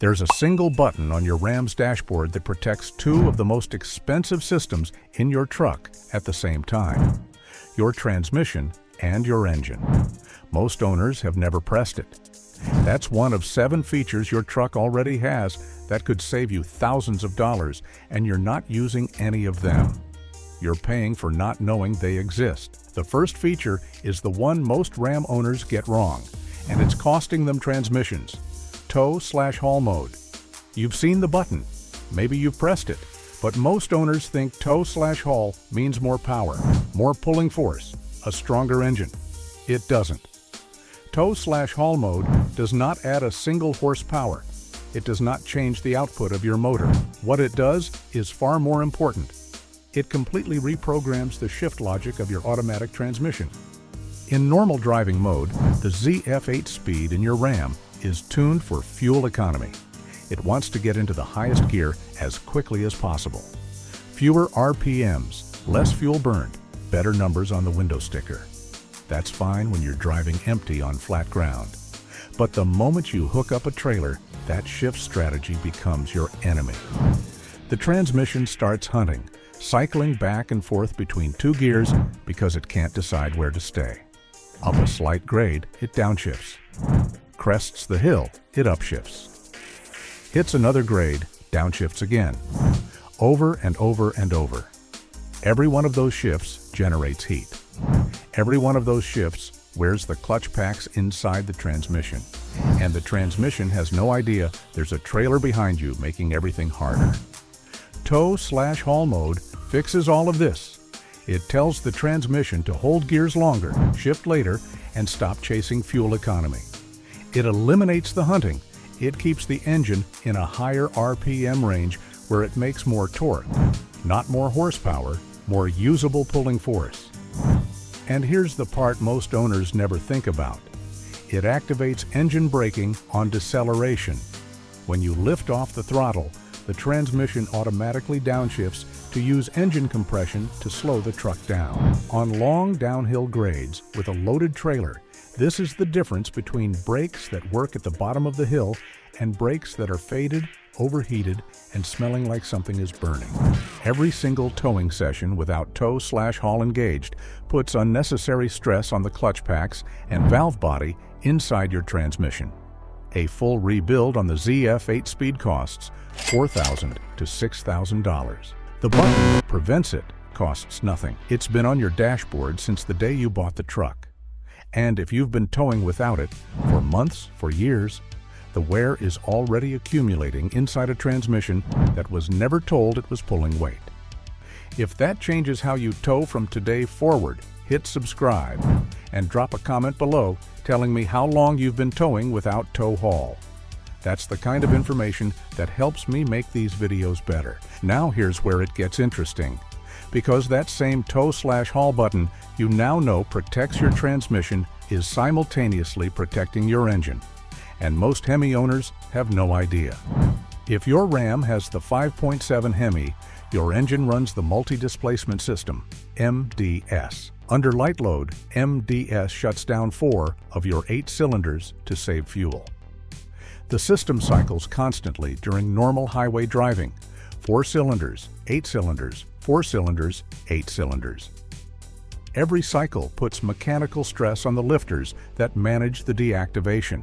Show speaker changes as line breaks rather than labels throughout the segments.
There's a single button on your Ram's dashboard that protects two of the most expensive systems in your truck at the same time: your transmission and your engine. Most owners have never pressed it. That's one of 7 features your truck already has that could save you thousands of dollars, and you're not using any of them. You're paying for not knowing they exist. The first feature is the one most Ram owners get wrong, and it's costing them transmissions: tow/haul mode. You've seen the button, maybe you've pressed it, but most owners think tow/haul means more power, more pulling force, a stronger engine. It doesn't. Tow/haul mode does not add a single horsepower. It does not change the output of your motor. What it does is far more important. It completely reprograms the shift logic of your automatic transmission. In normal driving mode, the ZF 8-speed in your Ram is tuned for fuel economy. It wants to get into the highest gear as quickly as possible. Fewer RPMs, less fuel burned, better numbers on the window sticker. That's fine when you're driving empty on flat ground. But the moment you hook up a trailer, that shift strategy becomes your enemy. The transmission starts hunting, cycling back and forth between 2 gears because it can't decide where to stay. Up a slight grade, it downshifts. Crests the hill, it upshifts. Hits another grade, downshifts again. Over and over and over. Every one of those shifts generates heat. Every one of those shifts wears the clutch packs inside the transmission. And the transmission has no idea there's a trailer behind you making everything harder. Tow/haul mode fixes all of this. It tells the transmission to hold gears longer, shift later, and stop chasing fuel economy. It eliminates the hunting. It keeps the engine in a higher RPM range where it makes more torque, not more horsepower, more usable pulling force. And here's the part most owners never think about. It activates engine braking on deceleration. When you lift off the throttle, the transmission automatically downshifts to use engine compression to slow the truck down. On long downhill grades with a loaded trailer, this is the difference between brakes that work at the bottom of the hill and brakes that are faded, overheated, and smelling like something is burning. Every single towing session without tow/haul engaged puts unnecessary stress on the clutch packs and valve body inside your transmission. A full rebuild on the ZF 8-speed costs $4,000 to $6,000. The button that prevents it costs nothing. It's been on your dashboard since the day you bought the truck. And if you've been towing without it for months, for years, the wear is already accumulating inside a transmission that was never told it was pulling weight. If that changes how you tow from today forward, hit subscribe and drop a comment below telling me how long you've been towing without tow/haul. That's the kind of information that helps me make these videos better. Now here's where it gets interesting. Because that same tow/haul button you now know protects your transmission is simultaneously protecting your engine. And most HEMI owners have no idea. If your Ram has the 5.7 HEMI, your engine runs the multi-displacement system, MDS. Under light load, MDS shuts down 4 of your 8 cylinders to save fuel. The system cycles constantly during normal highway driving: 4 cylinders, 8 cylinders, 4 cylinders, 8 cylinders. Every cycle puts mechanical stress on the lifters that manage the deactivation.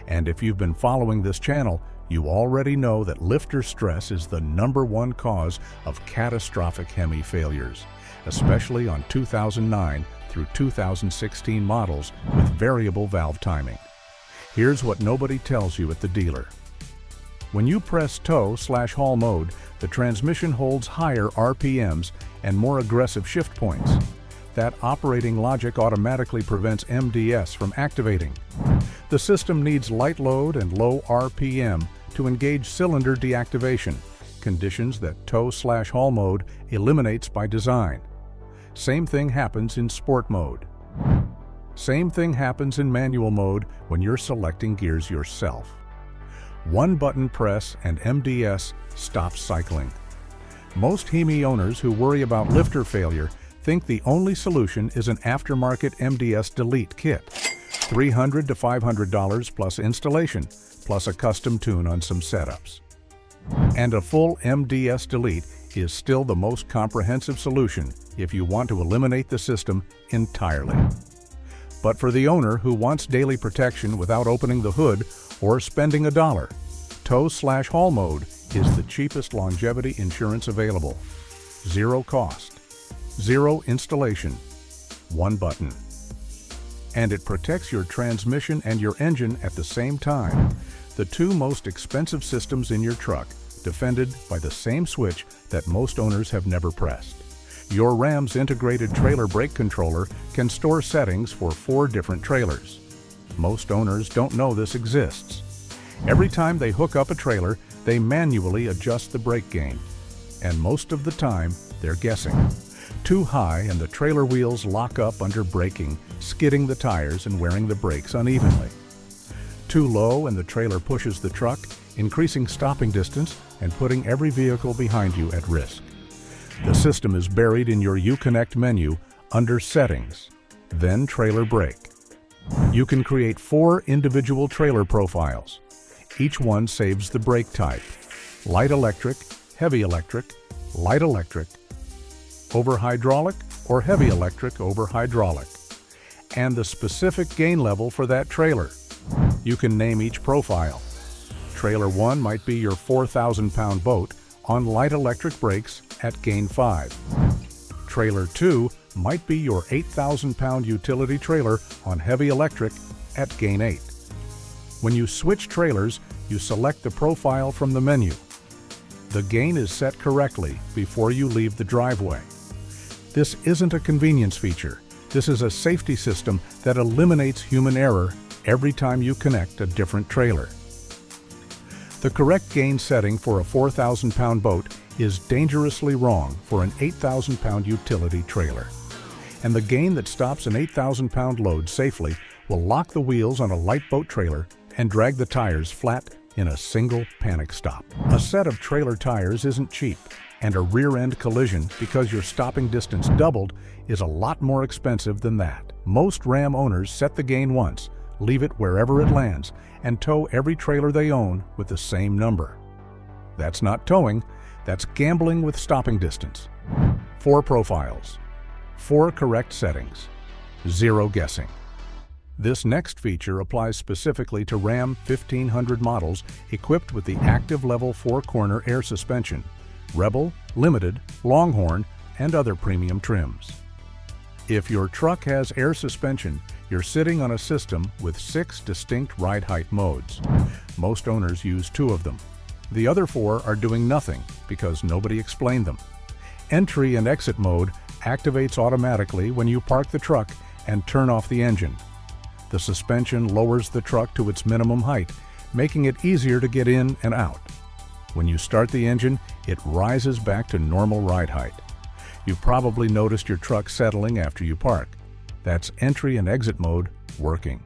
And if you've been following this channel, you already know that lifter stress is the #1 cause of catastrophic HEMI failures, especially on 2009 through 2016 models with variable valve timing. Here's what nobody tells you at the dealer. When you press tow/haul mode, the transmission holds higher RPMs and more aggressive shift points. That operating logic automatically prevents MDS from activating. The system needs light load and low RPM to engage cylinder deactivation, conditions that tow/haul mode eliminates by design. Same thing happens in sport mode. Same thing happens in manual mode when you're selecting gears yourself. One button press and MDS stops cycling. Most HEMI owners who worry about lifter failure think the only solution is an aftermarket MDS delete kit. $300 to $500 plus installation, plus a custom tune on some setups. And a full MDS delete is still the most comprehensive solution if you want to eliminate the system entirely. But for the owner who wants daily protection without opening the hood or spending $1, tow/haul mode is the cheapest longevity insurance available. Zero cost, zero installation, one button. And it protects your transmission and your engine at the same time. The two most expensive systems in your truck, defended by the same switch that most owners have never pressed. Your Ram's integrated trailer brake controller can store settings for 4 different trailers. Most owners don't know this exists. Every time they hook up a trailer, they manually adjust the brake gain. And most of the time, they're guessing. Too high and the trailer wheels lock up under braking, skidding the tires and wearing the brakes unevenly. Too low and the trailer pushes the truck, increasing stopping distance and putting every vehicle behind you at risk. The system is buried in your Uconnect menu under Settings, then Trailer Brake. You can create 4 individual trailer profiles. Each one saves the brake type: light electric, heavy electric, light electric, over hydraulic, or heavy electric over hydraulic, and the specific gain level for that trailer. You can name each profile. Trailer 1 might be your 4,000-pound boat on light electric brakes at gain 5. Trailer 2 might be your 8,000-pound utility trailer on heavy electric at gain 8. When you switch trailers, you select the profile from the menu. The gain is set correctly before you leave the driveway. This isn't a convenience feature. This is a safety system that eliminates human error every time you connect a different trailer. The correct gain setting for a 4,000-pound boat is dangerously wrong for an 8,000-pound utility trailer. And the gain that stops an 8,000-pound load safely will lock the wheels on a light boat trailer and drag the tires flat in a single panic stop. A set of trailer tires isn't cheap, and a rear-end collision because your stopping distance doubled is a lot more expensive than that. Most Ram owners set the gain once, leave it wherever it lands, and tow every trailer they own with the same number. That's not towing, that's gambling with stopping distance. 4 profiles, 4 correct settings, 0 guessing. This next feature applies specifically to Ram 1500 models equipped with the active level 4-corner air suspension, Rebel, Limited, Longhorn, and other premium trims. If your truck has air suspension, you're sitting on a system with 6 distinct ride height modes. Most owners use 2 of them. The other 4 are doing nothing because nobody explained them. Entry and exit mode activates automatically when you park the truck and turn off the engine. The suspension lowers the truck to its minimum height, making it easier to get in and out. When you start the engine, it rises back to normal ride height. You've probably noticed your truck settling after you park. That's entry and exit mode working.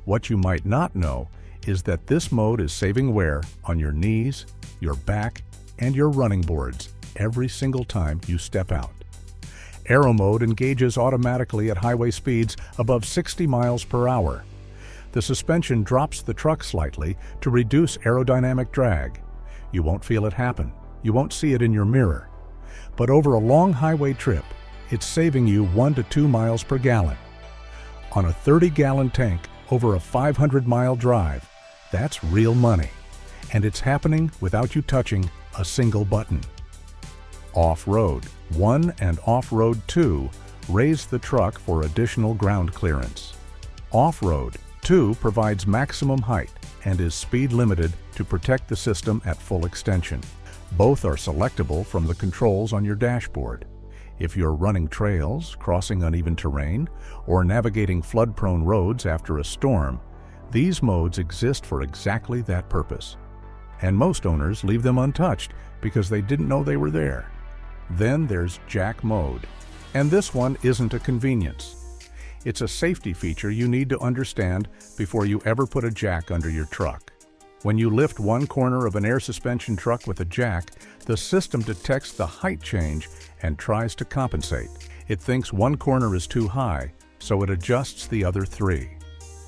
What you might not know is that this mode is saving wear on your knees, your back, and your running boards every single time you step out. Aero mode engages automatically at highway speeds above 60 miles per hour. The suspension drops the truck slightly to reduce aerodynamic drag. You won't feel it happen. You won't see it in your mirror. But over a long highway trip, it's saving you 1 to 2 miles per gallon. On a 30-gallon tank over a 500-mile drive, that's real money. And it's happening without you touching a single button. Off-road 1 and Off-road 2 raise the truck for additional ground clearance. Off-road 2 provides maximum height and is speed limited to protect the system at full extension. Both are selectable from the controls on your dashboard. If you're running trails, crossing uneven terrain, or navigating flood-prone roads after a storm, these modes exist for exactly that purpose. And most owners leave them untouched because they didn't know they were there. Then there's jack mode. And this one isn't a convenience. It's a safety feature you need to understand before you ever put a jack under your truck. When you lift one corner of an air suspension truck with a jack, the system detects the height change and tries to compensate. It thinks one corner is too high, so it adjusts the other 3.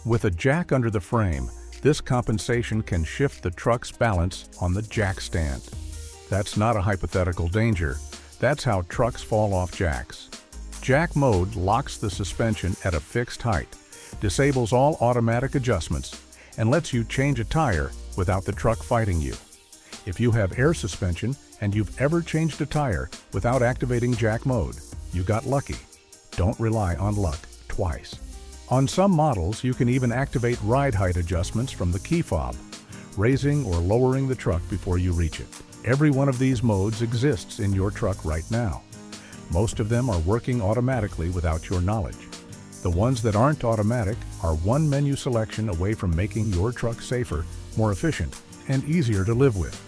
With a jack under the frame, This compensation can shift the truck's balance on the jack stand. That's not a hypothetical danger. That's how trucks fall off jacks. Jack mode locks the suspension at a fixed height, disables all automatic adjustments, and lets you change a tire without the truck fighting you. If you have air suspension and you've ever changed a tire without activating jack mode, you got lucky. Don't rely on luck twice. On some models, you can even activate ride height adjustments from the key fob, raising or lowering the truck before you reach it. Every one of these modes exists in your truck right now. Most of them are working automatically without your knowledge. The ones that aren't automatic are one menu selection away from making your truck safer, more efficient, and easier to live with.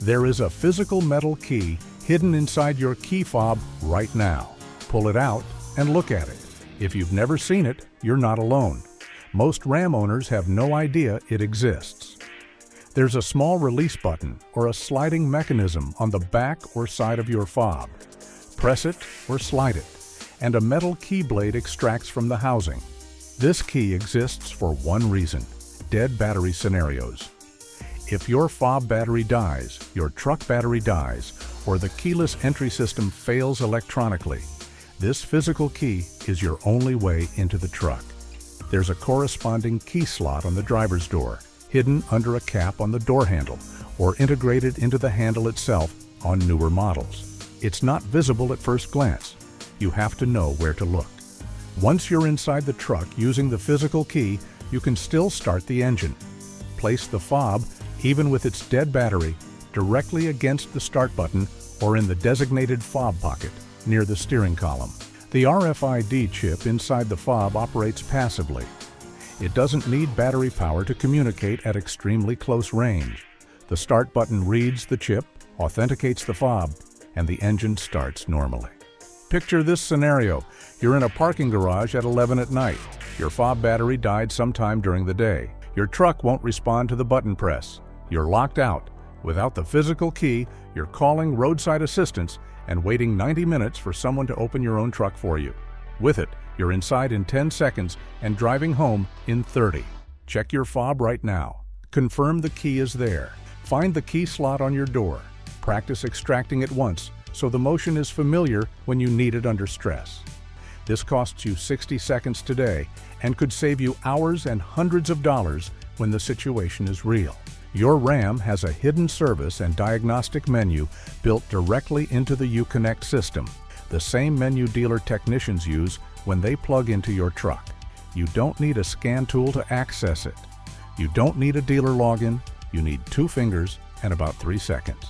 There is a physical metal key hidden inside your key fob right now. Pull it out and look at it. If you've never seen it, you're not alone. Most Ram owners have no idea it exists. There's a small release button or a sliding mechanism on the back or side of your fob. Press it or slide it, and a metal key blade extracts from the housing. This key exists for one reason: dead battery scenarios. If your fob battery dies, your truck battery dies, or the keyless entry system fails electronically, this physical key is your only way into the truck. There's a corresponding key slot on the driver's door, hidden under a cap on the door handle, or integrated into the handle itself on newer models. It's not visible at first glance. You have to know where to look. Once you're inside the truck using the physical key, you can still start the engine. Place the fob, even with its dead battery, directly against the start button or in the designated fob pocket near the steering column. The RFID chip inside the fob operates passively. It doesn't need battery power to communicate at extremely close range. The start button reads the chip, authenticates the fob, and the engine starts normally. Picture this scenario. You're in a parking garage at 11 at night. Your fob battery died sometime during the day. Your truck won't respond to the button press. You're locked out. Without the physical key, you're calling roadside assistance and waiting 90 minutes for someone to open your own truck for you. With it, you're inside in 10 seconds and driving home in 30. Check your fob right now. Confirm the key is there. Find the key slot on your door. Practice extracting it once so the motion is familiar when you need it under stress. This costs you 60 seconds today and could save you hours and hundreds of dollars when the situation is real. Your Ram has a hidden service and diagnostic menu built directly into the Uconnect system, the same menu dealer technicians use when they plug into your truck. You don't need a scan tool to access it. You don't need a dealer login. You need 2 fingers and about 3 seconds.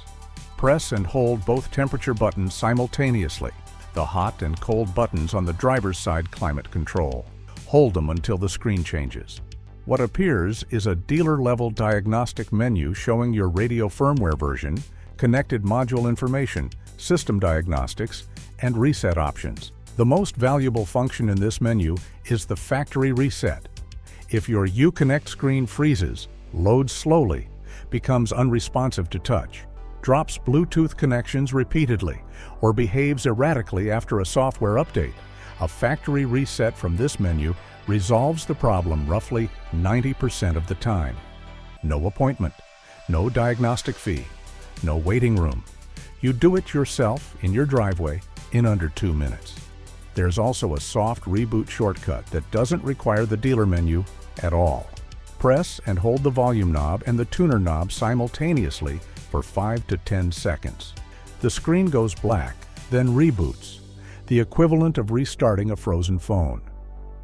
Press and hold both temperature buttons simultaneously. The hot and cold buttons on the driver's side climate control. Hold them until the screen changes. What appears is a dealer-level diagnostic menu showing your radio firmware version, connected module information, system diagnostics, and reset options. The most valuable function in this menu is the factory reset. If your Uconnect screen freezes, loads slowly, becomes unresponsive to touch, drops Bluetooth connections repeatedly, or behaves erratically after a software update, a factory reset from this menu resolves the problem roughly 90% of the time. No appointment, no diagnostic fee, no waiting room. You do it yourself in your driveway in under 2 minutes. There's also a soft reboot shortcut that doesn't require the dealer menu at all. Press and hold the volume knob and the tuner knob simultaneously for 5 to 10 seconds. The screen goes black, then reboots, the equivalent of restarting a frozen phone.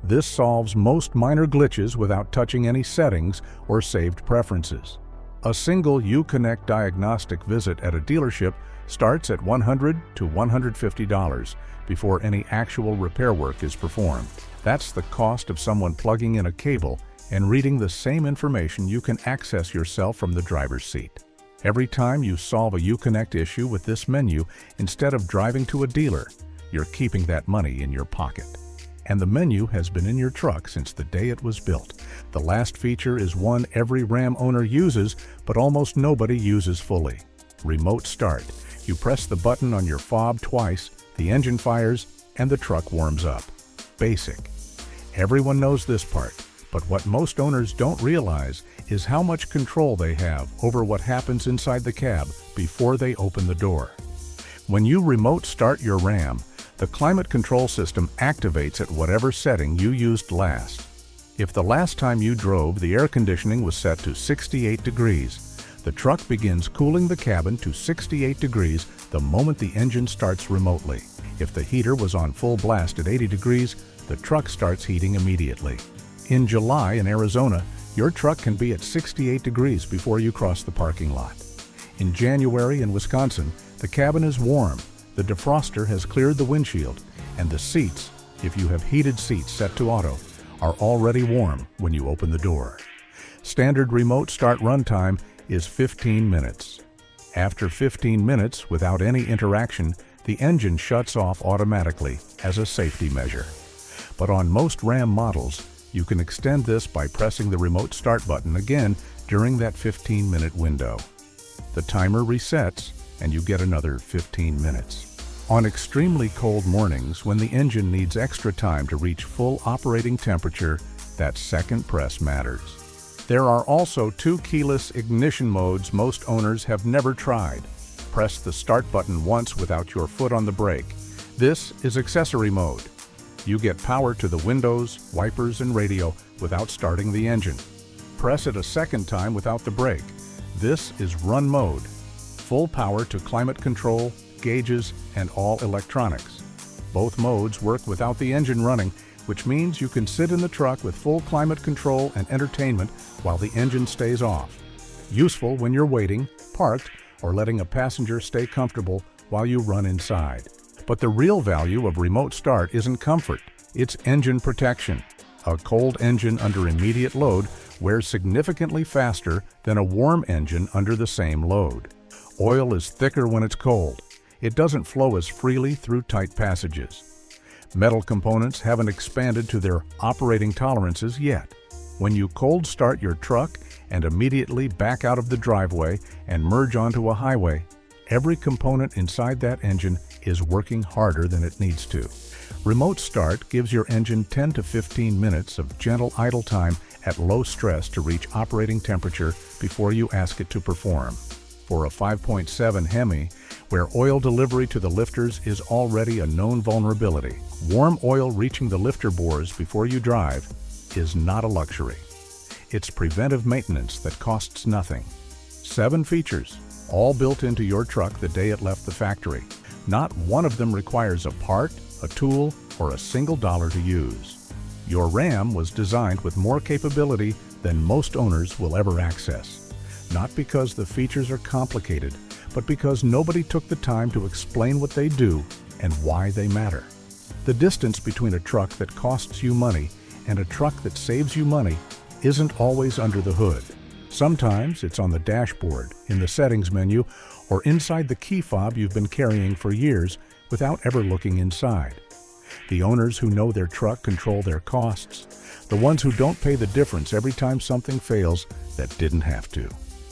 This solves most minor glitches without touching any settings or saved preferences. A single Uconnect diagnostic visit at a dealership starts at $100 to $150 before any actual repair work is performed. That's the cost of someone plugging in a cable and reading the same information you can access yourself from the driver's seat. Every time you solve a Uconnect issue with this menu, instead of driving to a dealer, you're keeping that money in your pocket. And the menu has been in your truck since the day it was built. The last feature is one every Ram owner uses, but almost nobody uses fully. Remote start. You press the button on your fob twice, the engine fires, and the truck warms up. Basic. Everyone knows this part, But what most owners don't realize is how much control they have over what happens inside the cab before they open the door. When you remote start your Ram, the climate control system activates at whatever setting you used last. If the last time you drove the air conditioning was set to 68 degrees, the truck begins cooling the cabin to 68 degrees the moment the engine starts remotely. If the heater was on full blast at 80 degrees, the truck starts heating immediately. In July in Arizona, your truck can be at 68 degrees before you cross the parking lot. In January in Wisconsin, the cabin is warm, the defroster has cleared the windshield, and the seats, if you have heated seats set to auto, are already warm when you open the door. Standard remote start runtime is 15 minutes. After 15 minutes, without any interaction, the engine shuts off automatically as a safety measure. But on most Ram models, you can extend this by pressing the remote start button again during that 15-minute window. The timer resets and you get another 15 minutes. On extremely cold mornings when the engine needs extra time to reach full operating temperature, that second press matters. There are also 2 keyless ignition modes most owners have never tried. Press the start button once without your foot on the brake. This is accessory mode. You get power to the windows, wipers, and radio without starting the engine. Press it a second time without the brake. This is run mode. Full power to climate control, gauges, and all electronics. Both modes work without the engine running, which means you can sit in the truck with full climate control and entertainment while the engine stays off. Useful when you're waiting, parked, or letting a passenger stay comfortable while you run inside. But the real value of remote start isn't comfort, it's engine protection. A cold engine under immediate load wears significantly faster than a warm engine under the same load. Oil is thicker when it's cold. It doesn't flow as freely through tight passages. Metal components haven't expanded to their operating tolerances yet. When you cold start your truck and immediately back out of the driveway and merge onto a highway, every component inside that engine is working harder than it needs to. Remote start gives your engine 10 to 15 minutes of gentle idle time at low stress to reach operating temperature before you ask it to perform. For a 5.7 HEMI, where oil delivery to the lifters is already a known vulnerability, warm oil reaching the lifter bores before you drive is not a luxury. It's preventive maintenance that costs nothing. 7 features, all built into your truck the day it left the factory. Not one of them requires a part, a tool, or a single dollar to use. Your Ram was designed with more capability than most owners will ever access. Not because the features are complicated, but because nobody took the time to explain what they do and why they matter. The distance between a truck that costs you money and a truck that saves you money isn't always under the hood. Sometimes it's on the dashboard, in the settings menu, or inside the key fob you've been carrying for years without ever looking inside. The owners who know their truck control their costs, the ones who don't pay the difference every time something fails that didn't have to.